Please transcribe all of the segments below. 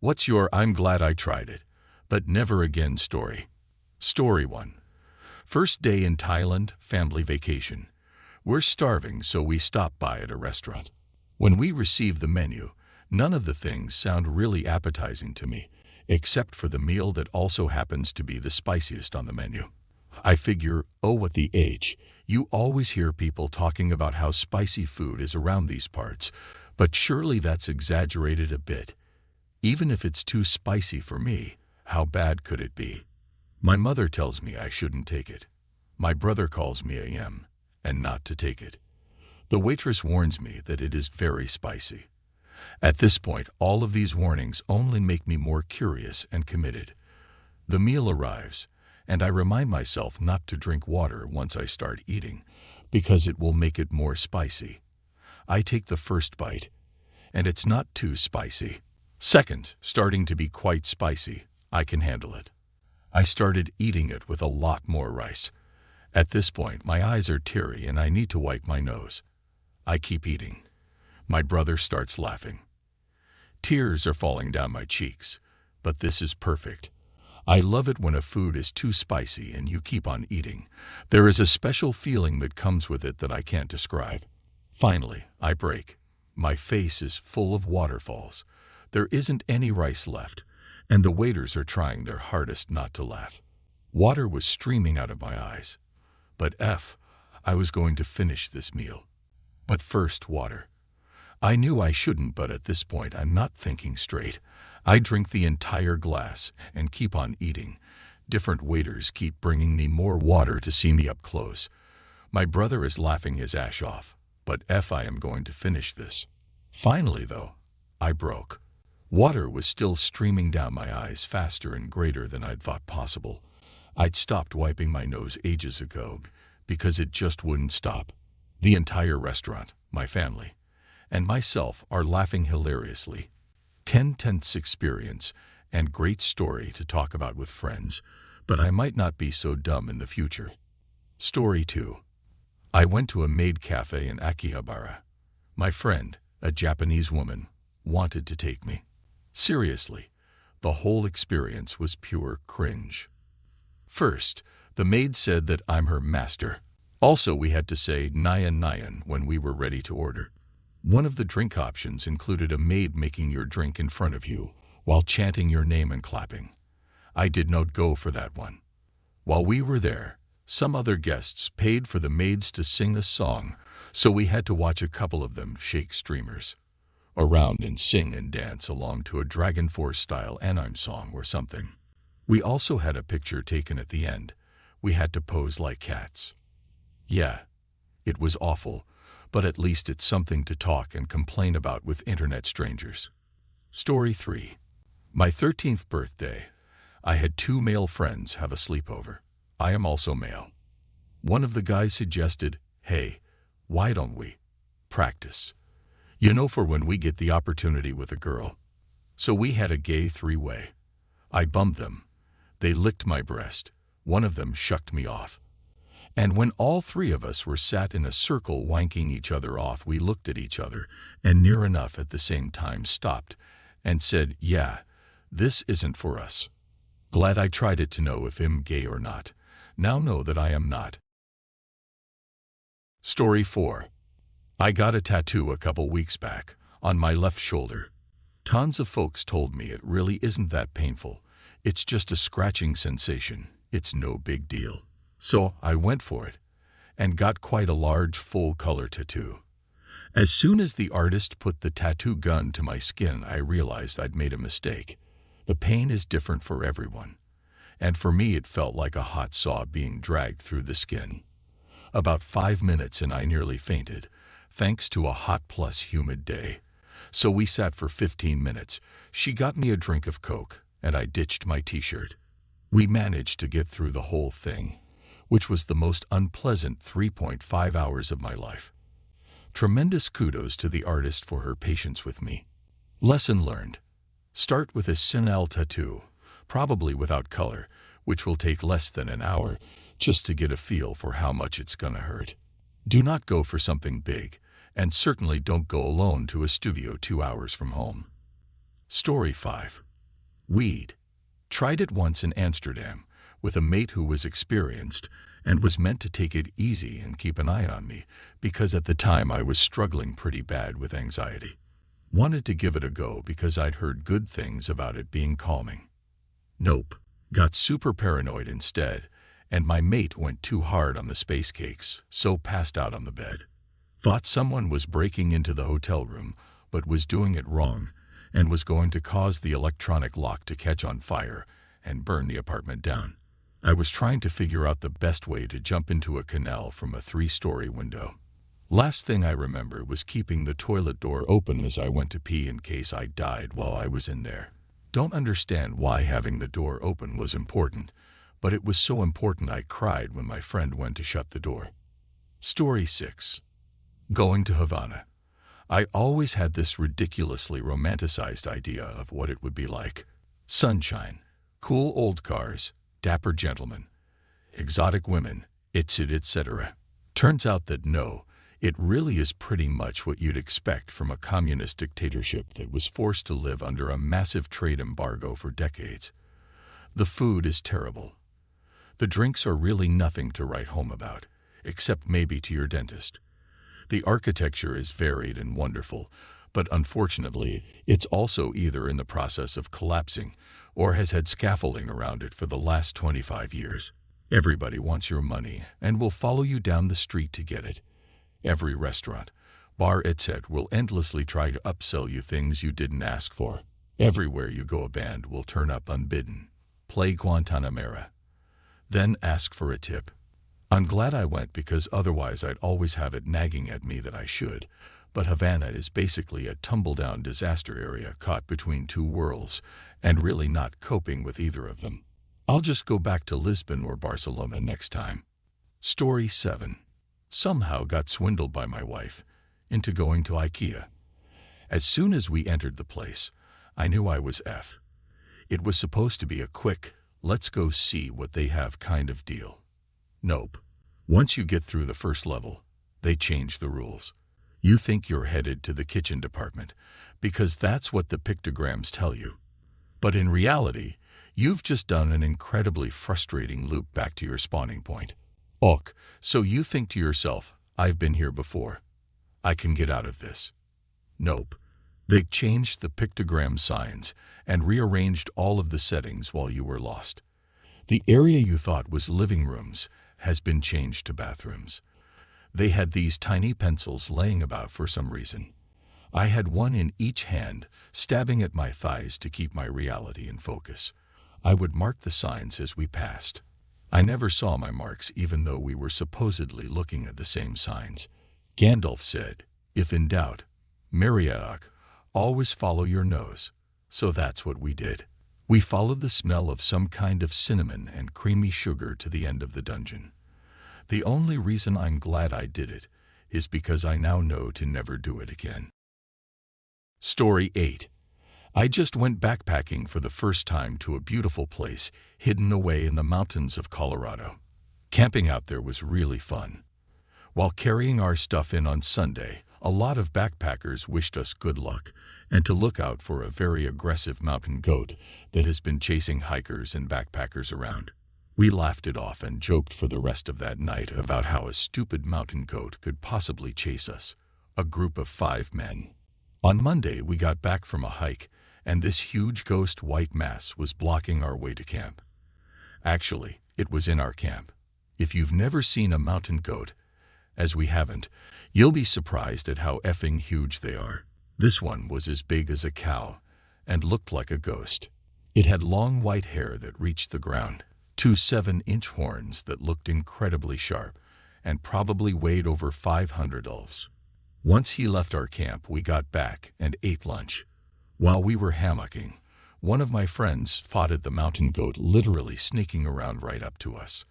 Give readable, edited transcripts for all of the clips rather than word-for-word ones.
What's your I'm glad I tried it, but never again story? Story 1. First day in Thailand, family vacation. We're starving, so we stop by at a restaurant. When we receive the menu, none of the things sound really appetizing to me, except for the meal that also happens to be the spiciest on the menu. I figure, oh what the H, you always hear people talking about how spicy food is around these parts, but surely that's exaggerated a bit. Even if it's too spicy for me, how bad could it be? My mother tells me I shouldn't take it. My brother calls me a yam, and not to take it. The waitress warns me that it is very spicy. At this point, all of these warnings only make me more curious and committed. The meal arrives, and I remind myself not to drink water once I start eating, because it will make it more spicy. I take the first bite, and it's not too spicy. Second, starting to be quite spicy. I can handle it. I started eating it with a lot more rice. At this point, my eyes are teary and I need to wipe my nose. I keep eating. My brother starts laughing. Tears are falling down my cheeks, but this is perfect. I love it when a food is too spicy and you keep on eating. There is a special feeling that comes with it that I can't describe. Finally, I break. My face is full of waterfalls. There isn't any rice left, and the waiters are trying their hardest not to laugh. Water was streaming out of my eyes. But I was going to finish this meal. But first, water. I knew I shouldn't, but at this point I'm not thinking straight. I drink the entire glass and keep on eating. Different waiters keep bringing me more water to see me up close. My brother is laughing his ass off, but I am going to finish this. Finally, though, I broke. Water was still streaming down my eyes faster and greater than I'd thought possible. I'd stopped wiping my nose ages ago because it just wouldn't stop. The entire restaurant, my family, and myself are laughing hilariously. 10/10 experience and great story to talk about with friends, but I might not be so dumb in the future. Story 2. I went to a maid cafe in Akihabara. My friend, a Japanese woman, wanted to take me. Seriously, the whole experience was pure cringe. First, the maid said that I'm her master. Also, we had to say "Nyan Nyan" when we were ready to order. One of the drink options included a maid making your drink in front of you while chanting your name and clapping. I did not go for that one. While we were there, some other guests paid for the maids to sing a song, so we had to watch a couple of them shake streamers around and sing and dance along to a Dragon Force style anime song or something. We also had a picture taken at the end. We had to pose like cats. Yeah, it was awful, but at least it's something to talk and complain about with internet strangers. Story 3. My 13th birthday. I had 2 male friends have a sleepover. I am also male. One of the guys suggested, hey, why don't we practice? You know, for when we get the opportunity with a girl. So we had a gay 3-way. I bummed them. They licked my breast. One of them shucked me off. And when all 3 of us were sat in a circle wanking each other off, we looked at each other and near enough at the same time stopped and said, yeah, this isn't for us. Glad I tried it to know if I'm gay or not. Now know that I am not. Story 4. I got a tattoo a couple weeks back on my left shoulder. Tons of folks told me it really isn't that painful. It's just a scratching sensation. It's no big deal. So I went for it and got quite a large full-color tattoo. As soon as the artist put the tattoo gun to my skin, I realized I'd made a mistake. The pain is different for everyone, and for me it felt like a hot saw being dragged through the skin. About 5 minutes and I nearly fainted, thanks to a hot plus humid day. So we sat for 15 minutes. She got me a drink of Coke, and I ditched my t-shirt. We managed to get through the whole thing, which was the most unpleasant 3.5 hours of my life. Tremendous kudos to the artist for her patience with me. Lesson learned. Start with a sinal tattoo, probably without color, which will take less than an hour, just to get a feel for how much it's gonna hurt. Do not go for something big, and certainly don't go alone to a studio 2 hours from home. Story 5. Weed. Tried it once in Amsterdam with a mate who was experienced and was meant to take it easy and keep an eye on me because at the time I was struggling pretty bad with anxiety. Wanted to give it a go because I'd heard good things about it being calming. Nope. Got super paranoid instead, and my mate went too hard on the space cakes, so passed out on the bed. Thought someone was breaking into the hotel room, but was doing it wrong, and was going to cause the electronic lock to catch on fire and burn the apartment down. I was trying to figure out the best way to jump into a canal from a 3-story window. Last thing I remember was keeping the toilet door open as I went to pee in case I died while I was in there. Don't understand why having the door open was important, but it was so important I cried when my friend went to shut the door. Story 6. Going to Havana. I always had this ridiculously romanticized idea of what it would be like. Sunshine, cool old cars, dapper gentlemen, exotic women, etc. Turns out that no, it really is pretty much what you'd expect from a communist dictatorship that was forced to live under a massive trade embargo for decades. The food is terrible. The drinks are really nothing to write home about, except maybe to your dentist. The architecture is varied and wonderful, but unfortunately, it's also either in the process of collapsing or has had scaffolding around it for the last 25 years. Everybody wants your money and will follow you down the street to get it. Every restaurant, bar, etc. will endlessly try to upsell you things you didn't ask for. Everywhere you go, a band will turn up unbidden, play Guantanamera, then ask for a tip. I'm glad I went because otherwise I'd always have it nagging at me that I should, but Havana is basically a tumble-down disaster area caught between two worlds and really not coping with either of them. I'll just go back to Lisbon or Barcelona next time. Story 7. Somehow got swindled by my wife into going to IKEA. As soon as we entered the place, I knew I was F. It was supposed to be a quick, let's go see what they have kind of deal. Nope. Once you get through the first level, they change the rules. You think you're headed to the kitchen department because that's what the pictograms tell you. But in reality, you've just done an incredibly frustrating loop back to your spawning point. Ok, so you think to yourself, I've been here before. I can get out of this. Nope. They changed the pictogram signs and rearranged all of the settings while you were lost. The area you thought was living rooms has been changed to bathrooms. They had these tiny pencils laying about for some reason. I had one in each hand, stabbing at my thighs to keep my reality in focus. I would mark the signs as we passed. I never saw my marks even though we were supposedly looking at the same signs. Gandalf said, if in doubt, Mariadoc, always follow your nose. So that's what we did. We followed the smell of some kind of cinnamon and creamy sugar to the end of the dungeon. The only reason I'm glad I did it is because I now know to never do it again. Story 8. I just went backpacking for the first time to a beautiful place hidden away in the mountains of Colorado. Camping out there was really fun. While carrying our stuff in on Sunday, a lot of backpackers wished us good luck and to look out for a very aggressive mountain goat that has been chasing hikers and backpackers around. We laughed it off and joked for the rest of that night about how a stupid mountain goat could possibly chase us, a group of 5 men. On Monday, we got back from a hike, and this huge ghost white mass was blocking our way to camp. Actually, it was in our camp. If you've never seen a mountain goat, as we haven't, you'll be surprised at how effing huge they are. This one was as big as a cow and looked like a ghost. It had long white hair that reached the ground, 2 7-inch horns that looked incredibly sharp, and probably weighed over 500 elves. Once he left our camp, we got back and ate lunch. While we were hammocking, one of my friends spotted the mountain goat literally sneaking around right up to us.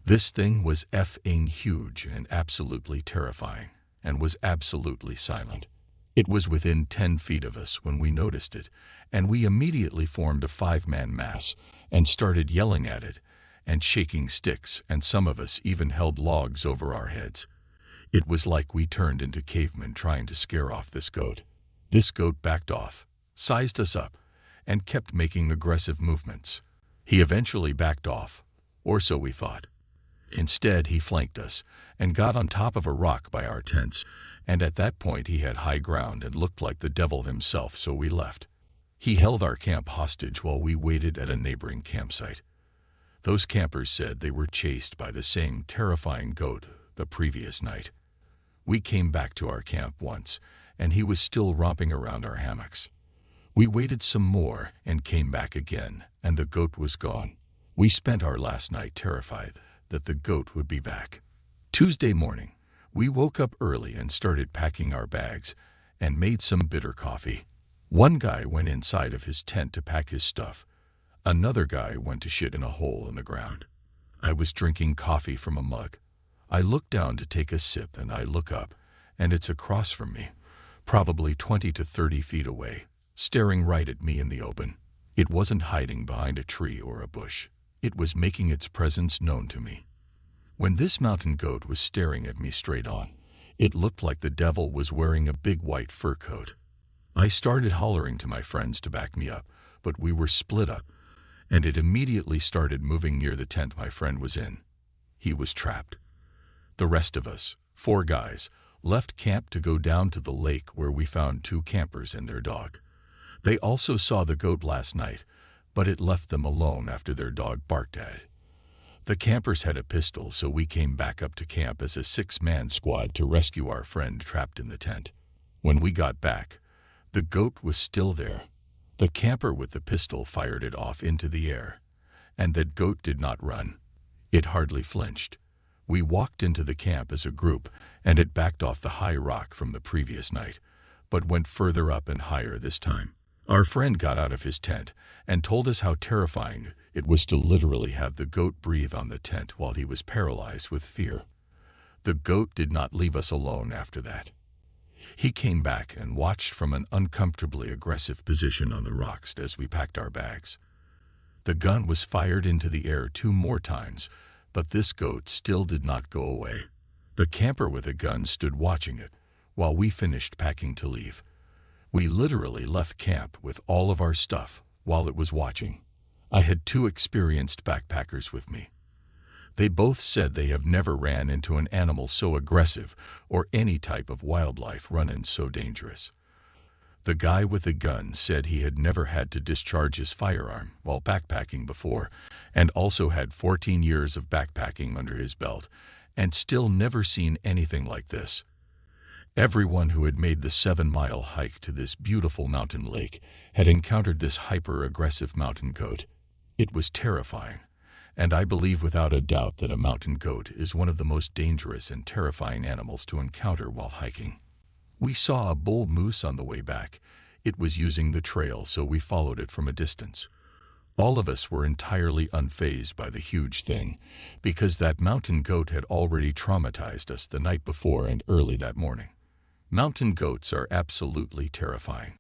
This thing was effing huge and absolutely terrifying, and was absolutely silent. It was within 10 feet of us when we noticed it, and we immediately formed a 5-man mass and started yelling at it and shaking sticks, and some of us even held logs over our heads. It was like we turned into cavemen trying to scare off this goat. This goat backed off, sized us up, and kept making aggressive movements. He eventually backed off, or so we thought. Instead, he flanked us and got on top of a rock by our tents, and at that point he had high ground and looked like the devil himself, so we left. He held our camp hostage while we waited at a neighboring campsite. Those campers said they were chased by the same terrifying goat the previous night. We came back to our camp once, and he was still romping around our hammocks. We waited some more and came back again, and the goat was gone. We spent our last night terrified that the goat would be back. Tuesday morning, we woke up early and started packing our bags and made some bitter coffee. One guy went inside of his tent to pack his stuff. Another guy went to shit in a hole in the ground. I was drinking coffee from a mug. I look down to take a sip and I look up, and it's across from me, probably 20 to 30 feet away, staring right at me in the open. It wasn't hiding behind a tree or a bush. It was making its presence known to me. When this mountain goat was staring at me straight on, it looked like the devil was wearing a big white fur coat. I started hollering to my friends to back me up, but we were split up, and it immediately started moving near the tent my friend was in. He was trapped. The rest of us, 4 guys, left camp to go down to the lake where we found 2 campers and their dog. They also saw the goat last night, but it left them alone after their dog barked at it. The campers had a pistol, so we came back up to camp as a 6-man squad to rescue our friend trapped in the tent. When we got back, the goat was still there. The camper with the pistol fired it off into the air, and that goat did not run. It hardly flinched. We walked into the camp as a group, and it backed off the high rock from the previous night, but went further up and higher this time. Our friend got out of his tent and told us how terrifying it was to literally have the goat breathe on the tent while he was paralyzed with fear. The goat did not leave us alone after that. He came back and watched from an uncomfortably aggressive position on the rocks as we packed our bags. The gun was fired into the air 2 more times, but this goat still did not go away. The camper with a gun stood watching it while we finished packing to leave. We literally left camp with all of our stuff while it was watching. I had 2 experienced backpackers with me. They both said they have never ran into an animal so aggressive or any type of wildlife run-in so dangerous. The guy with the gun said he had never had to discharge his firearm while backpacking before, and also had 14 years of backpacking under his belt, and still never seen anything like this. Everyone who had made the 7-mile hike to this beautiful mountain lake had encountered this hyper-aggressive mountain goat. It was terrifying, and I believe without a doubt that a mountain goat is one of the most dangerous and terrifying animals to encounter while hiking. We saw a bull moose on the way back. It was using the trail, so we followed it from a distance. All of us were entirely unfazed by the huge thing, because that mountain goat had already traumatized us the night before and early that morning. Mountain goats are absolutely terrifying.